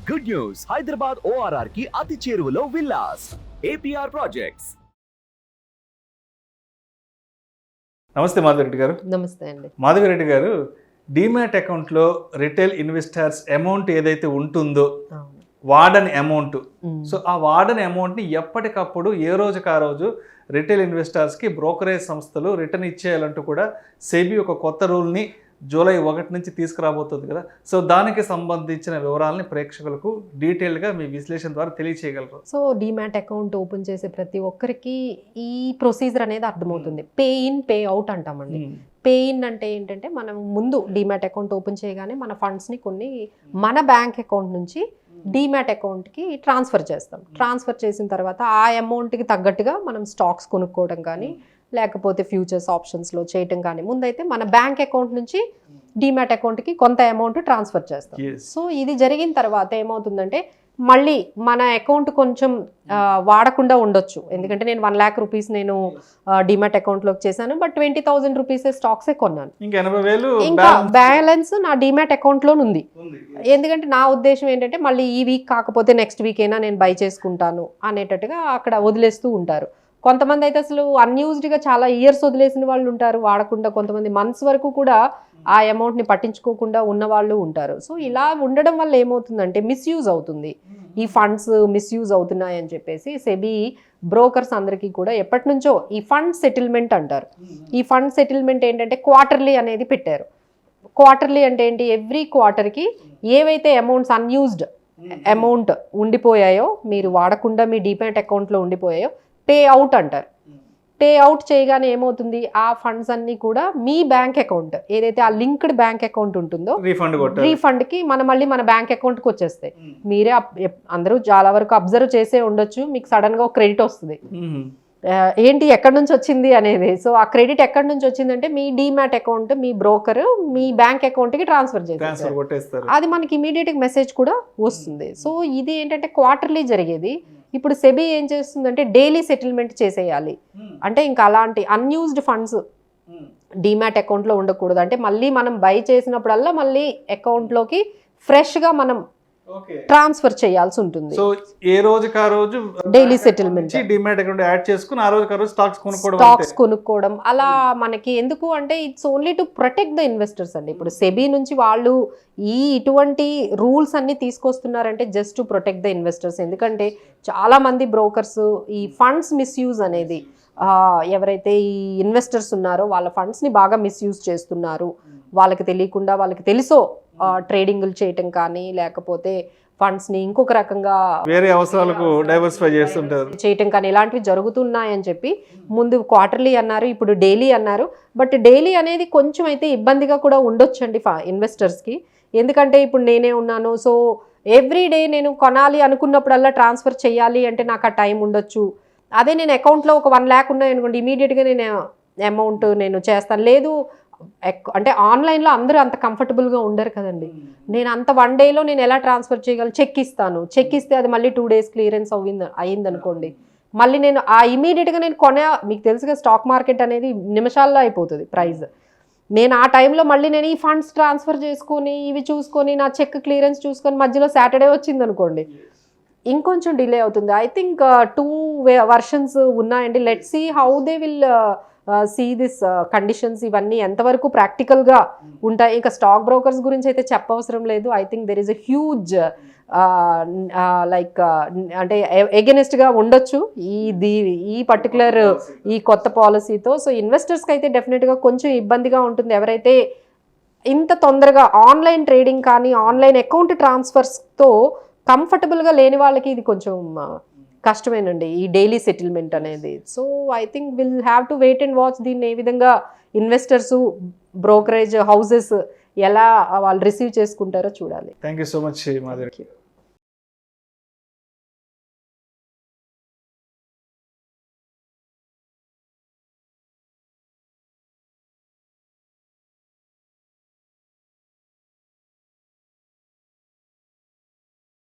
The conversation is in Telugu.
గుడ్ న్యూస్, హైదరాబాద్ ORR కి అతి చేరువలో విల్లాస్ APR ప్రాజెక్ట్స్. నమస్తే మాధవిరెడ్డి గారు. నమస్తే అండి. మాధవిరెడ్డి గారు, డీమ్యాట్ అకౌంట్లో రిటైల్ ఇన్వెస్టర్స్ అమౌంట్ ఏదైతే ఉంటుందో వాడని అమౌంట్, సో ఆ వాడని అమౌంట్ని ఎప్పటికప్పుడు ఏ రోజుకి ఆ రోజు రిటైల్ ఇన్వెస్టర్స్కి బ్రోకరేజ్ సంస్థలు రిటర్న్ ఇచ్చేయాలంటూ కూడా సెబీ ఒక కొత్త రూల్ని జూలై 1 నుంచి తీసుకురాబోతుంది కదా. సో దానికి సంబంధించిన వివరాలని ప్రేక్షకులకు డీటెయిల్గా మీ విశ్లేషణ ద్వారా తెలియచేయగలరు. సో డీమ్యాట్ అకౌంట్ ఓపెన్ చేసే ప్రతి ఒక్కరికి ఈ ప్రొసీజర్ అనేది అర్థమవుతుంది. పే ఇన్ పే అవుట్ అంటామండి. పే ఇన్ అంటే ఏంటంటే మనం ముందు డీమ్యాట్ అకౌంట్ ఓపెన్ చేయగానే మన ఫండ్స్ని కొన్ని మన బ్యాంక్ అకౌంట్ నుంచి డీమ్యాట్ అకౌంట్కి ట్రాన్స్ఫర్ చేస్తాం. ట్రాన్స్ఫర్ చేసిన తర్వాత ఆ అమౌంట్కి తగ్గట్టుగా మనం స్టాక్స్ కొనుక్కోవడం కానీ లేకపోతే ఫ్యూచర్స్ ఆప్షన్స్లో చేయటం కానీ ముందైతే మన బ్యాంక్ అకౌంట్ నుంచి డీమ్యాట్ అకౌంట్కి కొంత అమౌంట్ ట్రాన్స్ఫర్ చేస్తాం. సో ఇది జరిగిన తర్వాత ఏమవుతుందంటే మళ్ళీ మన అకౌంట్ కొంచెం వాడకుండా ఉండొచ్చు. ఎందుకంటే నేను 1 lakh రూపీస్ నేను డీమ్యాట్ అకౌంట్లోకి చేశాను, బట్ 20,000 రూపీస్ స్టాక్సే కొన్నాను. ఇంకా బ్యాలెన్స్ నా డీమ్యాట్ అకౌంట్లో ఉంది. ఎందుకంటే నా ఉద్దేశం ఏంటంటే మళ్ళీ ఈ వీక్ కాకపోతే నెక్స్ట్ వీక్ అయినా నేను బై చేసుకుంటాను అనేటట్టుగా అక్కడ వదిలేస్తూ ఉంటారు. కొంతమంది అయితే అసలు అన్యూజ్డ్గా చాలా ఇయర్స్ వదిలేసిన వాళ్ళు ఉంటారు వాడకుండా. కొంతమంది మంత్స్ వరకు కూడా ఆ అమౌంట్ని పట్టించుకోకుండా ఉన్న వాళ్ళు ఉంటారు. సో ఇలా ఉండడం వల్ల ఏమవుతుందంటే మిస్యూజ్ అవుతుంది, ఈ ఫండ్స్ మిస్యూజ్ అవుతున్నాయని చెప్పేసి సెబీ బ్రోకర్స్ అందరికీ కూడా ఎప్పటి నుంచో ఈ ఫండ్ సెటిల్మెంట్ అంటారు. ఈ ఫండ్ సెటిల్మెంట్ ఏంటంటే క్వార్టర్లీ అనేది పెట్టారు. క్వార్టర్లీ అంటే ఏంటి, ఎవ్రీ క్వార్టర్కి ఏవైతే అమౌంట్స్ అన్యూజ్డ్ అమౌంట్ ఉండిపోయాయో, మీరు వాడకుండా మీ డీమ్యాట్ అకౌంట్లో ఉండిపోయాయో పే అవుట్ అంటారు. పే అవుట్ చేయగానే ఏమవుతుంది, ఆ ఫండ్స్ అన్నీ కూడా మీ బ్యాంక్ అకౌంట్ ఏదైతే ఆ లింక్డ్ బ్యాంక్ అకౌంట్ ఉంటుందో రీఫండ్కి మళ్ళీ మన బ్యాంక్ అకౌంట్కి వచ్చేస్తాయి. మీరే అందరూ చాలా వరకు అబ్జర్వ్ చేసే ఉండొచ్చు, మీకు సడన్గా ఒక క్రెడిట్ వస్తుంది. ఏంటి ఎక్కడి నుంచి వచ్చింది అనేది. సో ఆ క్రెడిట్ ఎక్కడి నుంచి వచ్చిందంటే మీ డీమ్యాట్ అకౌంట్ మీ బ్రోకర్ మీ బ్యాంక్ అకౌంట్కి ట్రాన్స్ఫర్ చేస్తారు. అది మనకి ఇమీడియట్గా మెసేజ్ కూడా వస్తుంది. సో ఇది ఏంటంటే క్వార్టర్లీ జరిగేది. ఇప్పుడు సెబీ ఏం చేస్తుందంటే డైలీ సెటిల్మెంట్ చేసేయాలి. అంటే ఇంకా అలాంటి అన్యూజ్డ్ ఫండ్స్ డీమ్యాట్ అకౌంట్లో ఉండకూడదు. అంటే మళ్ళీ మనం బై చేసినప్పుడల్లా మళ్ళీ అకౌంట్లోకి ఫ్రెష్గా మనం ట్రాన్స్ఫర్ చేయాల్సి ఉంటుంది. సో ఏ రోజుకి ఆ రోజు daily settlement demat account add చేసుకుని ఆ రోజుకి ఆ రోజు స్టాక్స్ కొనుక్కోవడం అలా మనకి ఎందుకు అంటే it's only to protect the investors అండి. ఇప్పుడు సెబీ నుంచి వాళ్ళు ఇటువంటి రూల్స్ అన్ని తీసుకొస్తున్నారంటే just to protect the investors. ఎందుకంటే చాలా మంది బ్రోకర్స్ ఈ ఫండ్స్ మిస్యూజ్ అనేది ఎవరైతే ఈ ఇన్వెస్టర్స్ ఉన్నారో వాళ్ళ ఫండ్స్ని బాగా మిస్యూజ్ చేస్తున్నారు. వాళ్ళకి తెలియకుండా వాళ్ళకి తెలుసో ట్రేడింగ్లు చేయటం కానీ లేకపోతే ఫండ్స్ని ఇంకొక రకంగా వేరే అవసరాలకు డైవర్సిఫై చేస్తుంటారు చేయటం కానీ ఇలాంటివి జరుగుతున్నాయని చెప్పి ముందు క్వార్టర్లీ అన్నారు, ఇప్పుడు డైలీ అన్నారు. బట్ డైలీ అనేది కొంచెం అయితే ఇబ్బందిగా కూడా ఉండొచ్చండి ఇన్వెస్టర్స్కి. ఎందుకంటే ఇప్పుడు నేనే ఉన్నాను, సో ఎవ్రీ డే నేను కొనాలి అనుకున్నప్పుడల్లా ట్రాన్స్ఫర్ చేయాలి అంటే నాకు ఆ టైం ఉండొచ్చు. అదే నేను అకౌంట్లో ఒక 1 lakh ఉన్నాయనుకోండి, ఇమీడియట్గా నేను అమౌంట్ నేను చేస్తాను. లేదు అంటే ఆన్లైన్లో అందరూ అంత కంఫర్టబుల్గా ఉండరు కదండి. నేను అంత 1 dayలో నేను ఎలా ట్రాన్స్ఫర్ చేయగలను, చెక్ ఇస్తాను. చెక్ ఇస్తే అది మళ్ళీ 2 days క్లియరెన్స్ అయ్యింది అనుకోండి, మళ్ళీ నేను ఆ ఇమీడియట్గా నేను మీకు తెలుసుగా స్టాక్ మార్కెట్ అనేది నిమిషాల్లో అయిపోతుంది ప్రైస్. నేను ఆ టైంలో మళ్ళీ నేను ఈ ఫండ్స్ ట్రాన్స్ఫర్ చేసుకొని ఇవి చూసుకొని నా చెక్ క్లియరెన్స్ చూసుకొని మధ్యలో సాటర్డే వచ్చింది అనుకోండి, ఇంకొంచెం డిలే అవుతుంది. ఐ థింక్ 2 వర్షన్స్ ఉన్నాయండి. Let's see how they will see this conditions. ఇవన్నీ ఎంతవరకు ప్రాక్టికల్గా ఉంటాయి. ఇంకా స్టాక్ బ్రోకర్స్ గురించి అయితే చెప్పవసరం లేదు. I think there is a huge like అంటే ఎగెనిస్ట్గా ఉండొచ్చు ఈ పర్టికులర్ ఈ కొత్త పాలసీతో. సో ఇన్వెస్టర్స్కి అయితే డెఫినెట్గా కొంచెం ఇబ్బందిగా ఉంటుంది. ఎవరైతే ఇంత తొందరగా ఆన్లైన్ ట్రేడింగ్ కానీ ఆన్లైన్ అకౌంట్ ట్రాన్స్ఫర్స్తో కంఫర్టబుల్గా లేని వాళ్ళకి ఇది కొంచెం కష్టమేనండి ఈ డైలీ సెటిల్మెంట్ అనేది. So I think will have to wait and watch దీన్ని ఏ విధంగా ఇన్వెస్టర్స్ బ్రోకరేజ్ హౌసెస్ ఎలా వాళ్ళు రిసీవ్ చేసుకుంటారో చూడాలి. Thank you so much Madhavi.